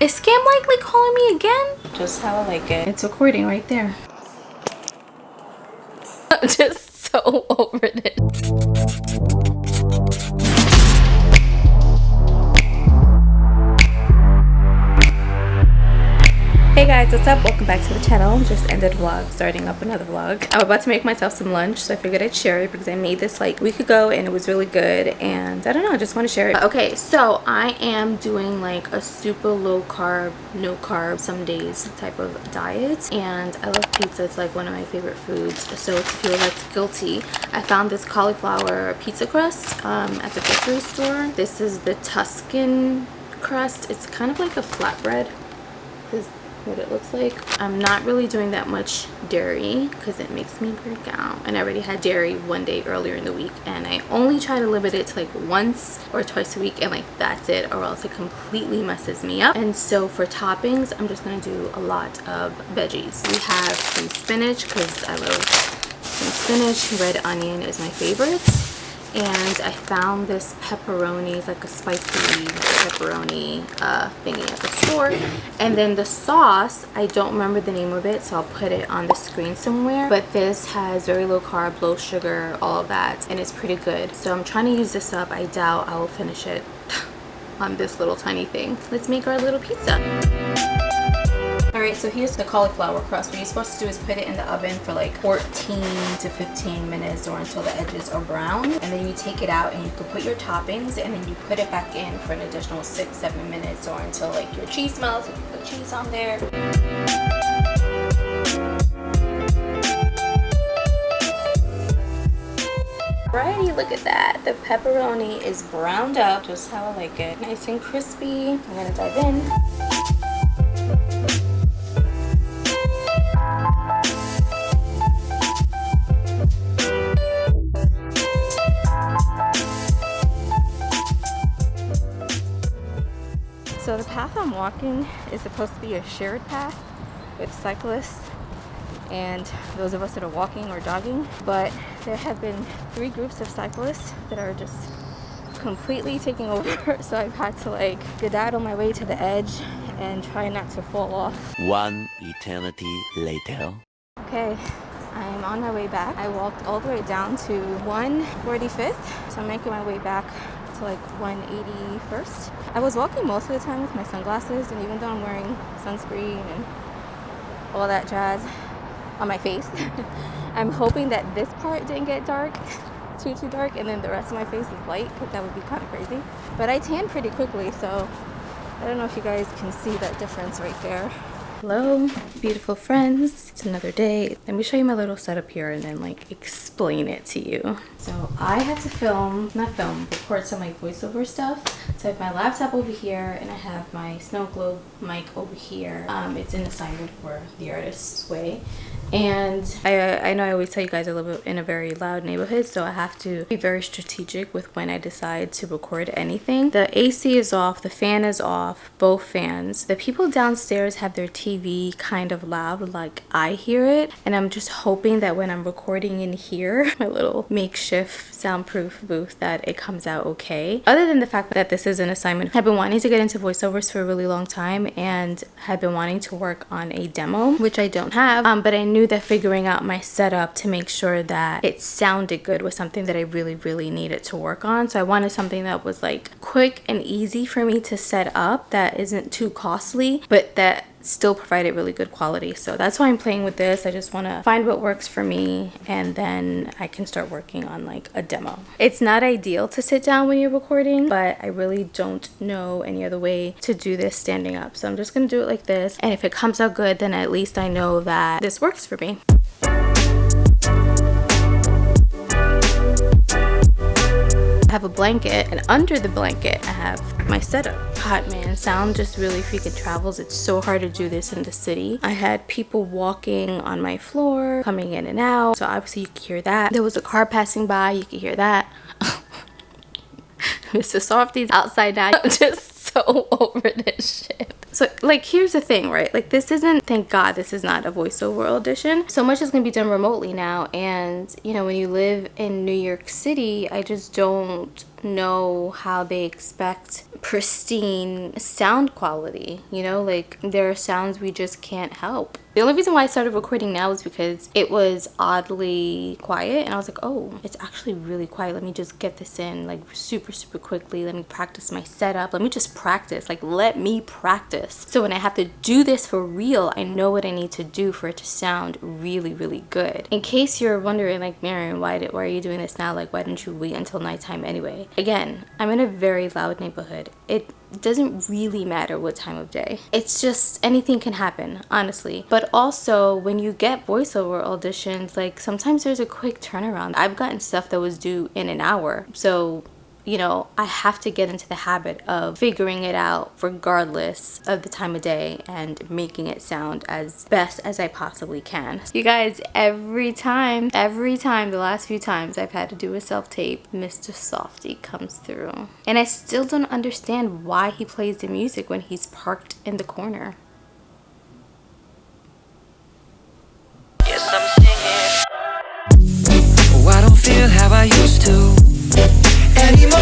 Is Scam Likely calling me again? Just how I like it. It's recording right there. I'm just so over this. Hey guys, what's up? Welcome back to the channel. Just ended vlog, starting up another vlog. I'm about to make myself some lunch, so I figured I'd share it because I made this like a week ago and it was really good, and I don't know, I just want to share it. Okay, so I am doing like a super low carb, no carb some days type of diet, and I love pizza. It's like one of my favorite foods, so to feel less guilty, I found this cauliflower pizza crust at the grocery store. This is the Tuscan crust. It's kind of like a flatbread. This what it looks like. I'm not really doing that much dairy because it makes me break out, and I already had dairy one day earlier in the week, and I only try to limit it to like once or twice a week, and like that's it, or else it completely messes me up. And so for toppings, I'm just gonna do a lot of veggies. We have some spinach because I love some spinach. Red onion is my favorite. And I found this pepperoni. It's like a spicy pepperoni thingy at the store. And then the sauce, I don't remember the name of it, so I'll put it on the screen somewhere. But this has very low carb, low sugar, all of that, and it's pretty good. So I'm trying to use this up. I doubt I will finish it on this little tiny thing. Let's make our little pizza. Alright, so here's the cauliflower crust. What you're supposed to do is put it in the oven for like 14 to 15 minutes or until the edges are brown. And then you take it out and you can put your toppings, and then you put it back in for an additional 6-7 minutes or until like your cheese melts. You can put cheese on there. Alrighty, look at that. The pepperoni is browned up just how I like it. Nice and crispy. I'm gonna dive in. So the path I'm walking is supposed to be a shared path with cyclists and those of us that are walking or jogging, but there have been 3 groups of cyclists that are just completely taking over, so I've had to like skedaddle my way to the edge and try not to fall off. One eternity later. Okay, I'm on my way back. I walked all the way down to 145th, so I'm making my way back to like 181st. I was walking most of the time with my sunglasses, and even though I'm wearing sunscreen and all that jazz on my face, I'm hoping that this part didn't get dark, too dark, and then the rest of my face is light, because that would be kind of crazy. But I tan pretty quickly, so I don't know if you guys can see that difference right there. Hello, beautiful friends. It's another day. Let me show you my little setup here and then like explain it to you. So I have to record some like voiceover stuff. So I have my laptop over here and I have my snow globe mic over here. It's an assignment for the Artist's Way. And I know I always tell you guys I live in a very loud neighborhood, so I have to be very strategic with when I decide to record anything. The AC is off, the fan is off, both fans. The people downstairs have their TV kind of loud, like I hear it, and I'm just hoping that when I'm recording in here, my little makeshift soundproof booth, that it comes out okay. Other than the fact that this is an assignment, I've been wanting to get into voiceovers for a really long time and had been wanting to work on a demo, which I don't have, but I knew that figuring out my setup to make sure that it sounded good was something that I really needed to work on. So I wanted something that was like quick and easy for me to set up, that isn't too costly, but that still provided really good quality. So that's why I'm playing with this. I just want to find what works for me, and then I can start working on like a demo. It's not ideal to sit down when you're recording, but I really don't know any other way to do this standing up. So I'm just gonna do it like this, and if it comes out good, then at least I know that this works for me. I have a blanket, and under the blanket I have my setup. God, man, sound just really freaking travels. It's so hard to do this in the city. I had people walking on my floor, coming in and out, so obviously you could hear that. There was a car passing by, you could hear that. Mr. Softy's outside now. I'm just so over this shit. So like, here's the thing, right? Like, this isn't, thank God this is not a voiceover audition. So much is gonna be done remotely now, and you know, when you live in New York City, I just don't know how they expect pristine sound quality, you know, like there are sounds we just can't help. The only reason why I started recording now is because it was oddly quiet, and I was like, oh, it's actually really quiet. Let me just get this in like super quickly. Let me practice my setup. Let me just practice. Like, let me practice. So when I have to do this for real, I know what I need to do for it to sound really good. In case you're wondering, like, Miriam, why are you doing this now? Like, why didn't you wait until nighttime anyway? Again, I'm in a very loud neighborhood. It doesn't really matter what time of day. It's just anything can happen, honestly. But also, when you get voiceover auditions, like, sometimes there's a quick turnaround. I've gotten stuff that was due in an hour. So, you know, I have to get into the habit of figuring it out regardless of the time of day and making it sound as best as I possibly can. You guys, every time, the last few times I've had to do a self-tape, Mr. Softy comes through. And I still don't understand why he plays the music when he's parked in the corner. Yes, I'm singing. Oh, I don't feel how I used to anymore.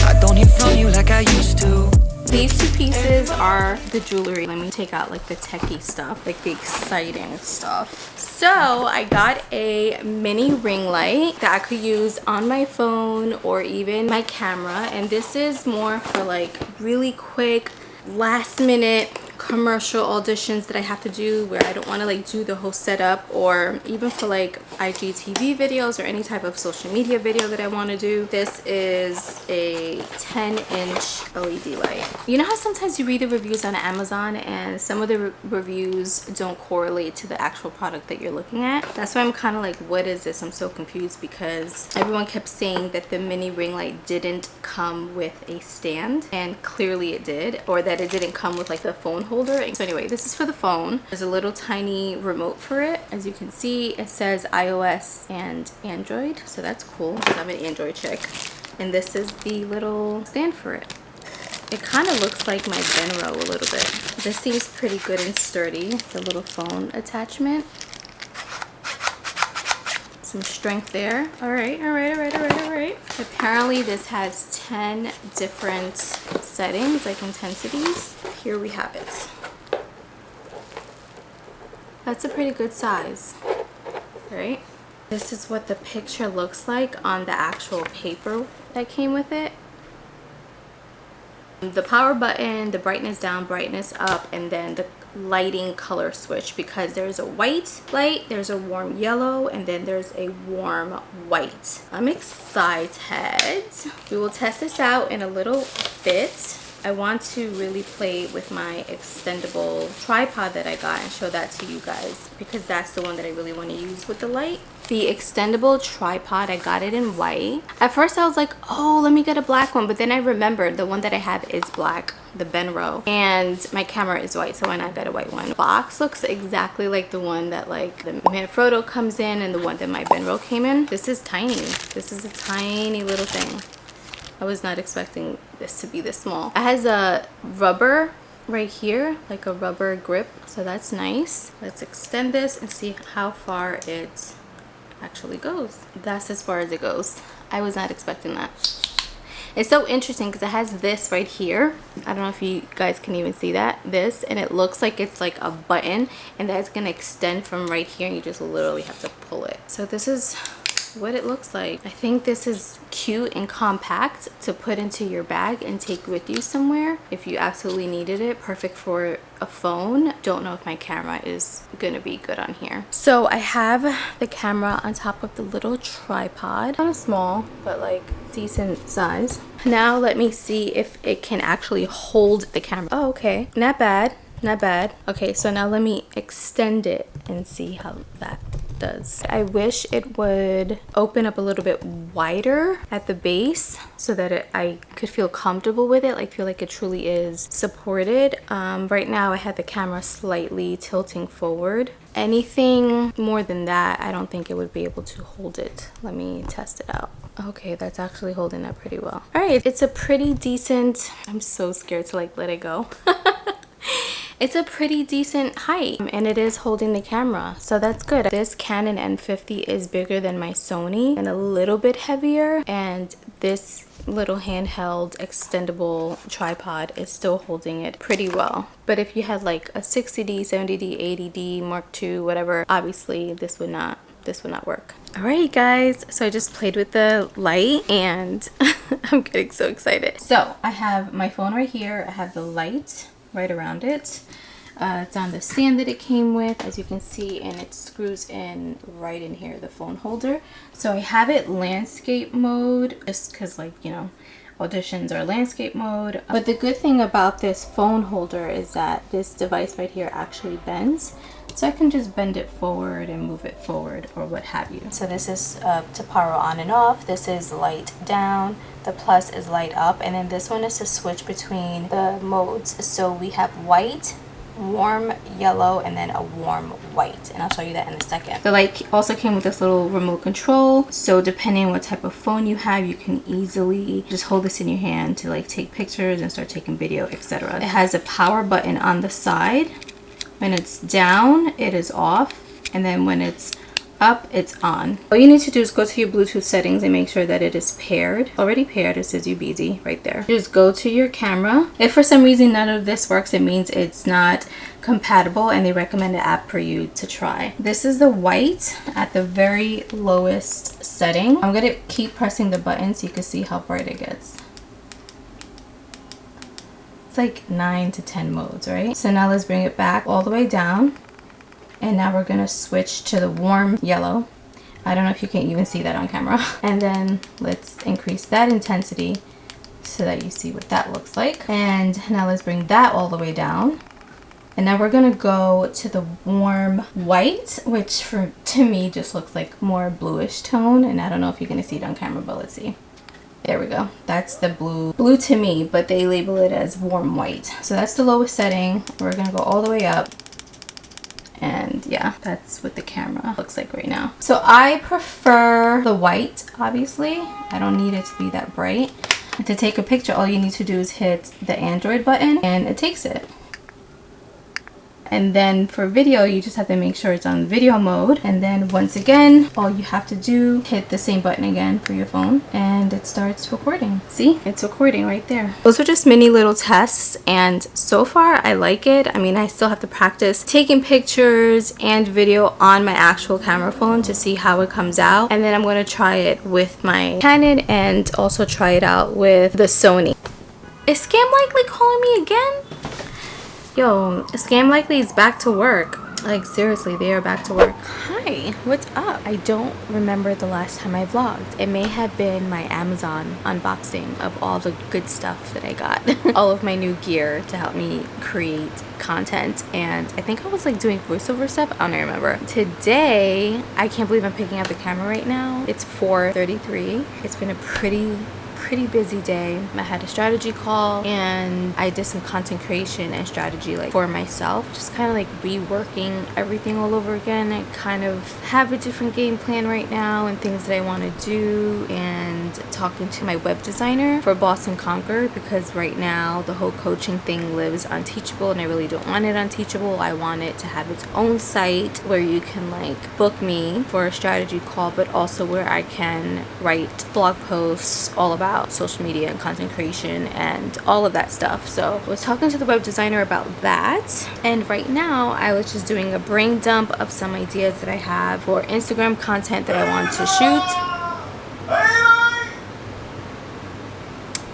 I don't hear from you like I used to. These two pieces are the jewelry. Let me take out like the techie stuff, like the exciting stuff. So I got a mini ring light that I could use on my phone or even my camera, and this is more for like really quick last minute commercial auditions that I have to do where I don't want to like do the whole setup, or even for like IGTV videos or any type of social media video that I want to do. This is a 10-inch LED light. You know how sometimes you read the reviews on Amazon and some of the reviews don't correlate to the actual product that you're looking at? That's why I'm kind of like, what is this? I'm so confused because everyone kept saying that the mini ring light didn't come with a stand, and clearly it did, or that it didn't come with like the phone holder. So anyway, this is for the phone. There's a little tiny remote for it. As you can see, it says iOS and Android, so that's cool because I'm an Android chick. And this is the little stand for it. It kind of looks like my Benro a little bit. This seems pretty good and sturdy, the little phone attachment. Some strength there. All right. Apparently this has 10 different settings, like intensities. Here we have it. That's a pretty good size, right? This is what the picture looks like on the actual paper that came with it. The power button, the brightness down, brightness up, and then the lighting color switch, because there's a white light, there's a warm yellow, and then there's a warm white. I'm excited. We will test this out in a little bit. I want to really play with my extendable tripod that I got and show that to you guys, because that's the one that I really want to use with the light. The extendable tripod, I got it in white. At first I was like, oh, let me get a black one, but then I remembered the one that I have is black, the Benro, and my camera is white, so why not get a white one? The box looks exactly like the one that like the Manfrotto comes in and the one that my Benro came in. This is tiny. This is a tiny little thing. I was not expecting this to be this small. It has a rubber right here, like a rubber grip, so that's nice. Let's extend this and see how far it actually goes. That's as far as it goes. I was not expecting that. It's so interesting because it has this right here. I don't know if you guys can even see that, this, and it looks like it's like a button, and that's gonna extend from right here, and you just literally have to pull it. So this is what it looks like. I think this is cute and compact to put into your bag and take with you somewhere if you absolutely needed it. Perfect for a phone. Don't know if my camera is gonna be good on here. So I have the camera on top of the little tripod. Kind of small, but like decent size. Now let me see if it can actually hold the camera. Oh, okay, not bad, not bad. Okay, so now let me extend it and see how that does. I wish it would open up a little bit wider at the base so that I could feel comfortable with it, like feel like it truly is supported. Right now I had the camera slightly tilting forward. Anything more than that, I don't think it would be able to hold it. Let me test it out. Okay, that's actually holding that pretty well. All right, it's a pretty decent, I'm so scared to like let it go. It's a pretty decent height, and it is holding the camera, so that's good. This Canon N50 is bigger than my Sony and a little bit heavier, and this little handheld extendable tripod is still holding it pretty well. But if you had like a 60D, 70D, 80D, Mark II, whatever, obviously this would not work. Alright guys, so I just played with the light and I'm getting so excited. So I have my phone right here. I have the light right around it. It's on the stand that it came with, as you can see, and it screws in right in here, the phone holder. So I have it landscape mode just because, like, you know, auditions are landscape mode. But the good thing about this phone holder is that this device right here actually bends. So I can just bend it forward and move it forward or what have you. So this is to power on and off. This is light down. The plus is light up. And then this one is to switch between the modes. So we have white, warm yellow, and then a warm white, and I'll show you that in a second. The light also came with this little remote control, so depending on what type of phone you have, you can easily just hold this in your hand to like take pictures and start taking video, etc. It has a power button on the side. When it's down, it is off, and then when it's up, it's on. All you need to do is go to your Bluetooth settings and make sure that it is paired. Already paired, it says UBZ right there. Just go to your camera. If for some reason none of this works, it means it's not compatible and they recommend an app for you to try. This is the white at the very lowest setting. I'm gonna keep pressing the button so you can see how bright it gets. It's like 9 to 10 modes, right? So now let's bring it back all the way down. And now we're gonna switch to the warm yellow. I don't know if you can even see that on camera. And then let's increase that intensity so that you see what that looks like. And now let's bring that all the way down. And now we're gonna go to the warm white, which to me just looks like more bluish tone. And I don't know if you're gonna see it on camera, but let's see. There we go. That's the blue to me, but they label it as warm white. So that's the lowest setting. We're gonna go all the way up. And yeah, that's what the camera looks like right now. So I prefer the white, obviously. I don't need it to be that bright. And to take a picture, all you need to do is hit the Android button and it takes it. And then for video, you just have to make sure it's on video mode. And then once again, all you have to do, hit the same button again for your phone and it starts recording. See, it's recording right there. Those are just mini little tests and so far I like it. I mean, I still have to practice taking pictures and video on my actual camera phone to see how it comes out. And then I'm going to try it with my Canon and also try it out with the Sony. Is Scam Likely calling me again? Yo, Scam Likely is back to work. Like, seriously, they are back to work. Hi, what's up? I don't remember the last time I vlogged. It may have been my Amazon unboxing of all the good stuff that I got. All of my new gear to help me create content. And I think I was like doing voiceover stuff. I don't remember. Today, I can't believe I'm picking up the camera right now. It's 4:33. It's been a pretty busy day. I had a strategy call and I did some content creation and strategy like for myself, just kind of like reworking everything all over again. I kind of have a different game plan right now and things that I want to do, and talking to my web designer for Boss and Conquer, because right now the whole coaching thing lives on Teachable and I really don't want it on Teachable. I want it to have its own site where you can like book me for a strategy call, but also where I can write blog posts all about social media and content creation and all of that stuff. So I was talking to the web designer about that, and right now I was just doing a brain dump of some ideas that I have for Instagram content that I want to shoot.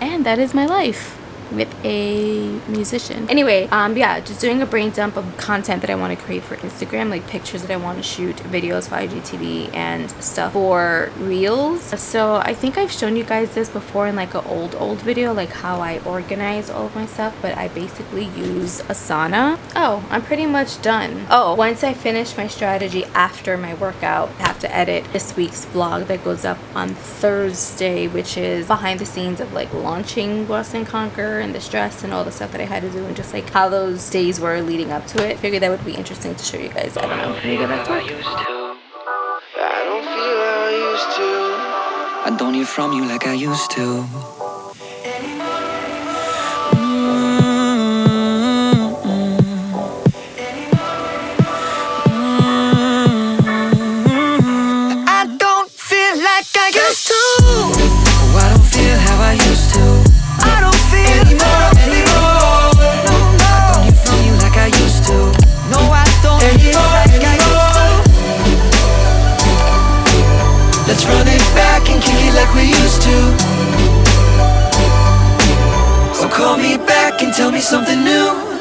And that is my life with a musician. Anyway, yeah, just doing a brain dump of content that I want to create for Instagram, like pictures that I want to shoot, videos for IGTV and stuff for Reels. So I think I've shown you guys this before in like an old video, like how I organize all of my stuff, but I basically use Asana. Oh, I'm pretty much done. Oh, once I finish my strategy after my workout, I have to edit this week's vlog that goes up on Thursday, which is behind the scenes of like launching Boss and Conquer and the stress and all the stuff that I had to do and just like how those days were leading up to it. Figured that would be interesting to show you guys. I don't know. Let me get back to work. I don't feel how I used to. I don't hear from you like I used to. I don't feel like I used to. Oh, I don't feel back and kick it like we used to. So call me back and tell me something new.